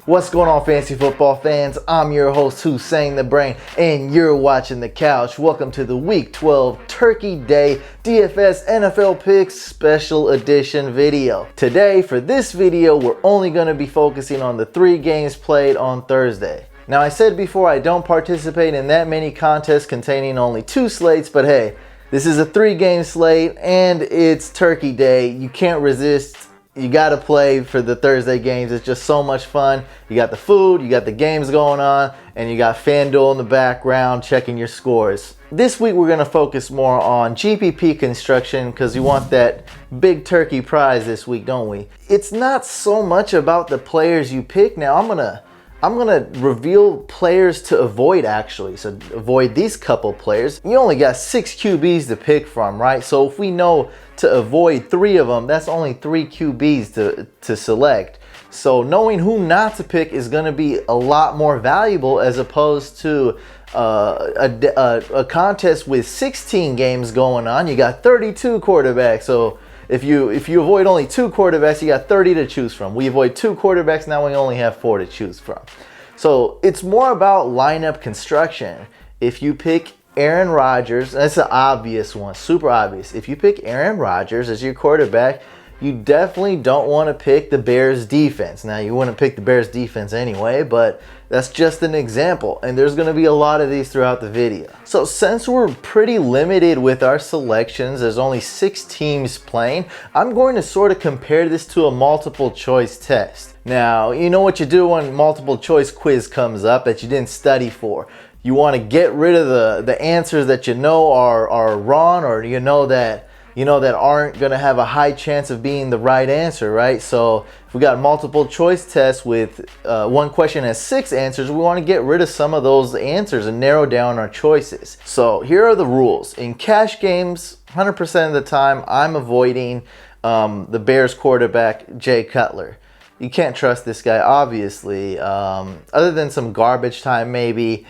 What's going on, fantasy football fans? I'm your host, Hussein the Brain, and you're watching The Couch. Welcome to the Week 12 Turkey Day DFS NFL Picks Special Edition video. Today, for this video, we're only going to be focusing on the 3 games played on Thursday. Now, I said before I don't participate in that many contests containing only 2 slates, but hey, this is a 3-game slate and it's Turkey Day. You can't resist. You got to play for the Thursday games. It's just so much fun. You got the food, you got the games going on, and you got FanDuel in the background checking your scores. This week we're going to focus more on GPP construction because you want that big turkey prize this week, don't we? It's not so much about the players you pick. Now I'm gonna reveal players to avoid, actually. So avoid these couple players. You only got 6 QBs to pick from, right? So if we know to avoid 3 of them, that's only 3 QBs to select. So knowing who not to pick is gonna be a lot more valuable as opposed to a contest with 16 games going on. You got 32 quarterbacks. So if you avoid only 2 quarterbacks, you got 30 to choose from. We avoid 2 quarterbacks, now we only have 4 to choose from. So it's more about lineup construction. If you pick Aaron Rodgers, that's an obvious one, super obvious. If you pick Aaron Rodgers as your quarterback, you definitely don't want to pick the Bears defense. Now, you wouldn't pick the Bears defense anyway, but that's just an example. And there's going to be a lot of these throughout the video. So since we're pretty limited with our selections, there's only 6 teams playing, I'm going to sort of compare this to a multiple choice test. Now, you know what you do when multiple choice quiz comes up that you didn't study for. You want to get rid of the answers that you know are wrong, or you know that aren't going to have a high chance of being the right answer, right? So if we got multiple choice tests with one question has 6 answers, we want to get rid of some of those answers and narrow down our choices. So here are the rules. In cash games, 100% of the time, I'm avoiding the Bears quarterback, Jay Cutler. You can't trust this guy, obviously. Other than some garbage time, maybe.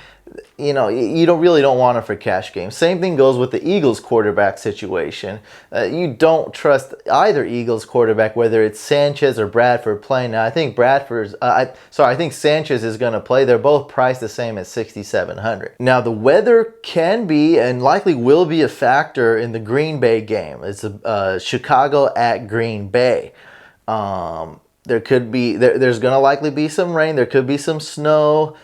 You know, you don't want him for cash games. Same thing goes with the Eagles quarterback situation. You don't trust either Eagles quarterback, whether it's Sanchez or Bradford playing. Now, I think I think Sanchez is going to play. They're both priced the same at 6,700. Now, the weather can be and likely will be a factor in the Green Bay game. It's Chicago at Green Bay. There's going to likely be some rain. There could be some snow.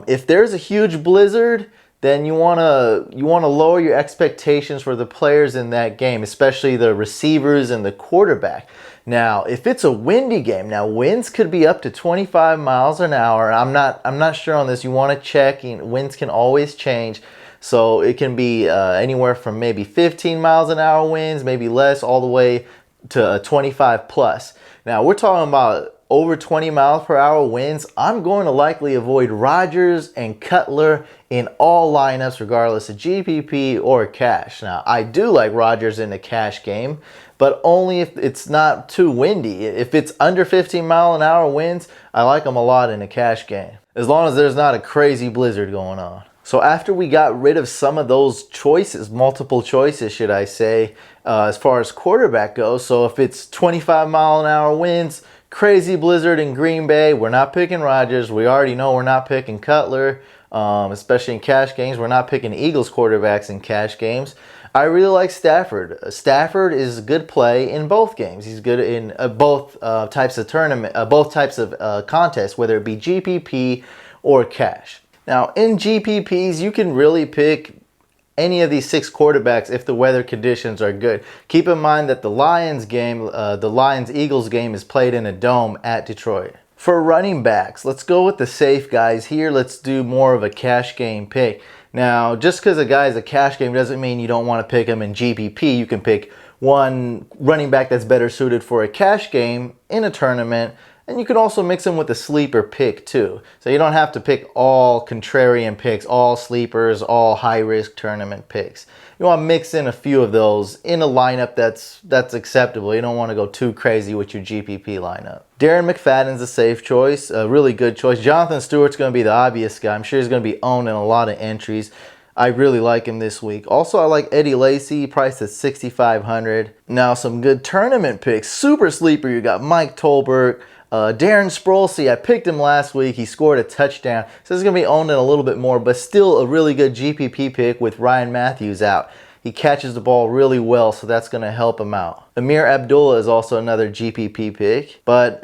If there's a huge blizzard, then you want to lower your expectations for the players in that game, especially the receivers and the quarterback. Now, if it's a windy game, now winds could be up to 25 miles an hour. I'm not sure on this. You want to check. Winds can always change. So it can be anywhere from maybe 15 miles an hour winds, maybe less, all the way to 25 plus. Now, we're talking about over 20 miles per hour winds. I'm going to likely avoid Rodgers and Cutler in all lineups, regardless of GPP or cash. Now, I do like Rodgers in the cash game, but only if it's not too windy. If it's under 15 mile an hour winds, I like them a lot in the cash game, as long as there's not a crazy blizzard going on. So after we got rid of some of those choices, multiple choices, should I say, as far as quarterback goes. So if it's 25 mile an hour winds, crazy blizzard in Green Bay, we're not picking Rodgers. We already know we're not picking Cutler, especially in cash games. We're not picking Eagles quarterbacks in cash games. I really like Stafford. Stafford is a good play in both games. He's good in both types of contests, whether it be GPP or cash. Now, in GPPs, you can really pick any of these 6 quarterbacks if the weather conditions are good. Keep in mind that the Lions-Eagles game is played in a dome at Detroit. For running backs, let's go with the safe guys here. Let's do more of a cash game pick. Now, just because a guy is a cash game doesn't mean you don't want to pick him in GPP. You can pick one running back that's better suited for a cash game in a tournament. And you can also mix them with a sleeper pick too. So you don't have to pick all contrarian picks, all sleepers, all high-risk tournament picks. You want to mix in a few of those in a lineup that's acceptable. You don't want to go too crazy with your GPP lineup. Darren McFadden's a safe choice, a really good choice. Jonathan Stewart's going to be the obvious guy. I'm sure he's going to be owned in a lot of entries. I really like him this week. Also, I like Eddie Lacy, priced at $6,500. Now, some good tournament picks. Super sleeper, you got Mike Tolbert. Darren Sproles, I picked him last week. He scored a touchdown. So he's going to be owned in a little bit more, but still a really good GPP pick with Ryan Matthews out. He catches the ball really well, so that's going to help him out. Amir Abdullah is also another GPP pick. But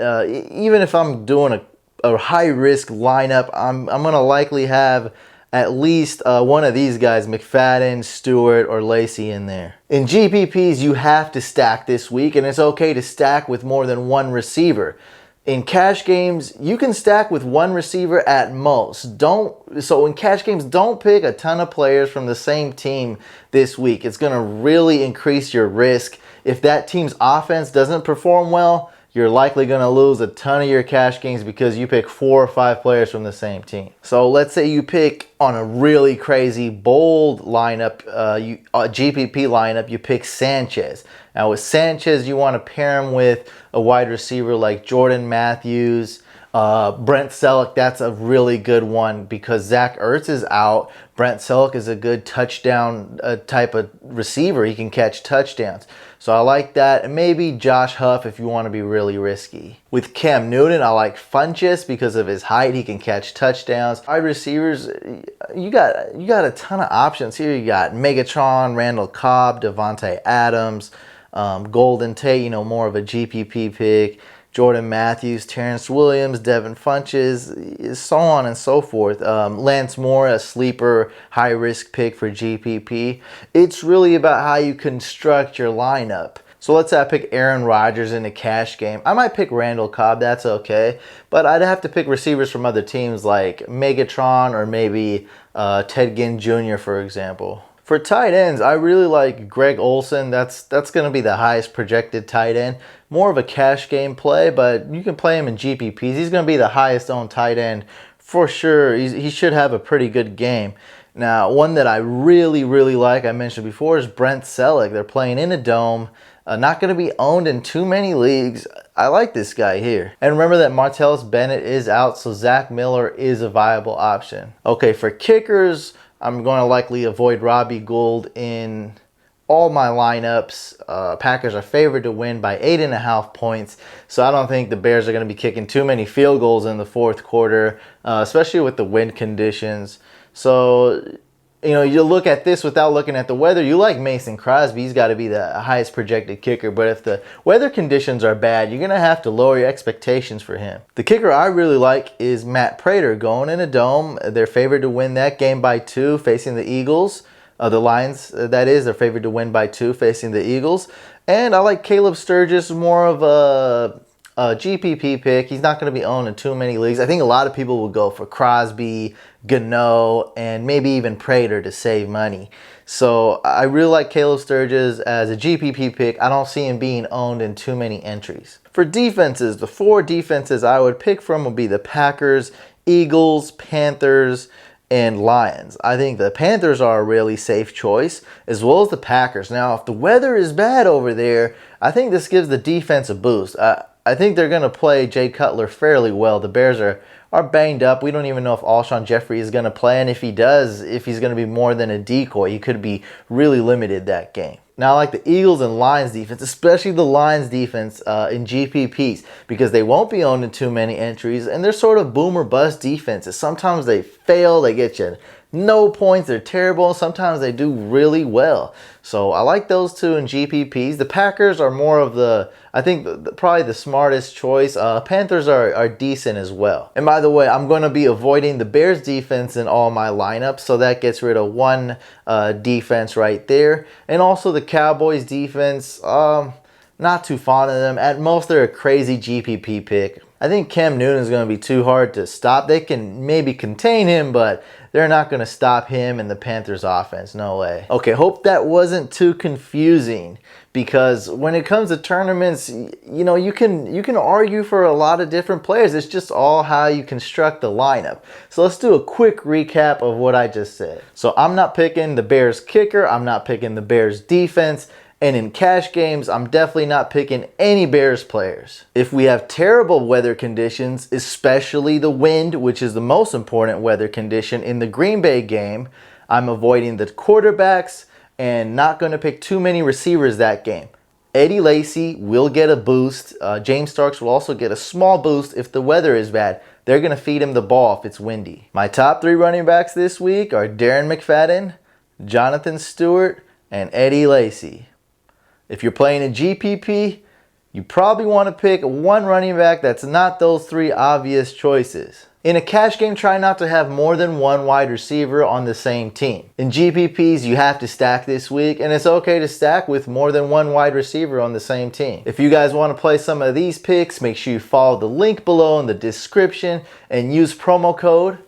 even if I'm doing a high-risk lineup, I'm going to likely have at least one of these guys, McFadden, Stewart, or Lacey in there. In GPPs, you have to stack this week, and it's okay to stack with more than one receiver. In cash games, you can stack with one receiver at most. So in cash games, don't pick a ton of players from the same team this week. It's going to really increase your risk. If that team's offense doesn't perform well, you're likely going to lose a ton of your cash games because you pick 4 or 5 players from the same team. So let's say you pick on a really crazy, bold lineup, GPP lineup, you pick Sanchez. Now with Sanchez, you want to pair him with a wide receiver like Jordan Matthews, Brent Selleck. That's a really good one because Zach Ertz is out. Brent Selleck is a good touchdown type of receiver. He can catch touchdowns. So I like that. And maybe Josh Huff if you want to be really risky. With Cam Newton, I like Funchess because of his height. He can catch touchdowns. Wide receivers, you got a ton of options here. You got Megatron, Randall Cobb, Devontae Adams, Golden Tate, more of a GPP pick. Jordan Matthews, Terrence Williams, Devin Funchess, so on and so forth. Lance Moore, a sleeper, high-risk pick for GPP. It's really about how you construct your lineup. So let's say I pick Aaron Rodgers in a cash game. I might pick Randall Cobb, that's okay. But I'd have to pick receivers from other teams like Megatron or maybe Ted Ginn Jr., for example. For tight ends, I really like Greg Olsen. That's going to be the highest projected tight end. More of a cash game play, but you can play him in GPPs. He's going to be the highest owned tight end for sure. He should have a pretty good game. Now, one that I really, really like, I mentioned before, is Brent Selleck. They're playing in a dome. Not going to be owned in too many leagues. I like this guy here. And remember that Martellus Bennett is out, so Zach Miller is a viable option. Okay, for kickers, I'm going to likely avoid Robbie Gould in all my lineups. Packers are favored to win by 8.5 points. So I don't think the Bears are going to be kicking too many field goals in the fourth quarter, especially with the wind conditions. So, you look at this without looking at the weather. You like Mason Crosby. He's got to be the highest projected kicker. But if the weather conditions are bad, you're going to have to lower your expectations for him. The kicker I really like is Matt Prater going in a dome. They're favored to win that game by 2 facing the Eagles. The Lions, that is, they're favored to win by 2 facing the Eagles. And I like Caleb Sturgis, more of a GPP pick. He's not going to be owned in too many leagues. I think a lot of people will go for Crosby, Gano, and maybe even Prater to save money. So I really like Caleb Sturgis as a GPP pick. I don't see him being owned in too many entries. For defenses, the 4 defenses I would pick from would be the Packers, Eagles, Panthers, and Lions. I think the Panthers are a really safe choice, as well as the Packers. Now, if the weather is bad over there, I think this gives the defense a boost. I think they're going to play Jay Cutler fairly well. The Bears are banged up. We don't even know if Alshon Jeffrey is going to play, and if he does, if he's going to be more than a decoy, he could be really limited that game. Now, I like the Eagles and Lions defense, especially the Lions defense in GPPs, because they won't be owned in too many entries, and they're sort of boom or bust defenses. Sometimes they fail, they get you no points, they're terrible. Sometimes they do really well. So I like those 2 in GPPs. The Packers are more of I think probably the smartest choice. Panthers are decent as well. And by the way, I'm going to be avoiding the Bears defense in all my lineups, so that gets rid of one defense right there. And also the Cowboys defense, not too fond of them. At most, they're a crazy GPP pick. I think Cam Newton is going to be too hard to stop. They can maybe contain him, but they're not going to stop him and the Panthers offense. No way. Okay, hope that wasn't too confusing, because when it comes to tournaments, you can argue for a lot of different players. It's just all how you construct the lineup. So let's do a quick recap of what I just said. So I'm not picking the Bears kicker. I'm not picking the Bears defense. And in cash games, I'm definitely not picking any Bears players. If we have terrible weather conditions, especially the wind, which is the most important weather condition in the Green Bay game, I'm avoiding the quarterbacks and not going to pick too many receivers that game. Eddie Lacy will get a boost. James Starks will also get a small boost if the weather is bad. They're going to feed him the ball if it's windy. My top 3 running backs this week are Darren McFadden, Jonathan Stewart, and Eddie Lacy. If you're playing a GPP, you probably want to pick one running back that's not those 3 obvious choices. In a cash game, try not to have more than one wide receiver on the same team. In GPPs, you have to stack this week, and it's okay to stack with more than one wide receiver on the same team. If you guys want to play some of these picks, make sure you follow the link below in the description and use promo code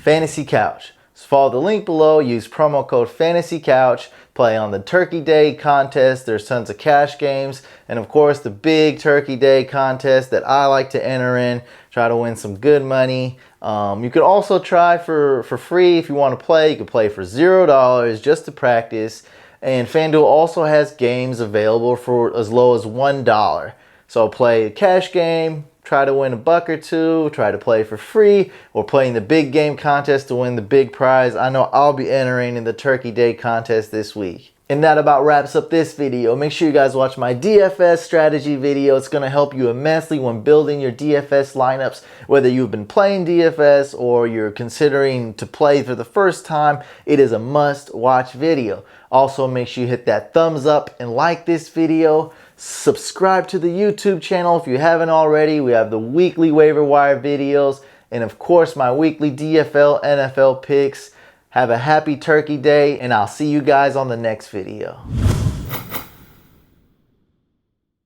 FANTASYCOUCH. So follow the link below, use promo code FANTASYCOUCH, play on the Turkey Day contest. There's tons of cash games, and of course the big Turkey Day contest that I like to enter in, try to win some good money. You could also try for free if you want to play. You can play for $0 just to practice, and FanDuel also has games available for as low as $1. So play a cash game, try to win $1 or $2, try to play for free, or playing the big game contest to win the big prize. I know I'll be entering in the Turkey Day contest this week. And that about wraps up this video. Make sure you guys watch my DFS strategy video. It's going to help you immensely when building your DFS lineups. Whether you've been playing DFS or you're considering to play for the first time, it is a must-watch video. Also, make sure you hit that thumbs up and like this video. Subscribe to the YouTube channel if you haven't already. We have the weekly waiver wire videos, and of course my weekly DFL NFL picks. Have a happy Turkey Day, and I'll see you guys on the next video.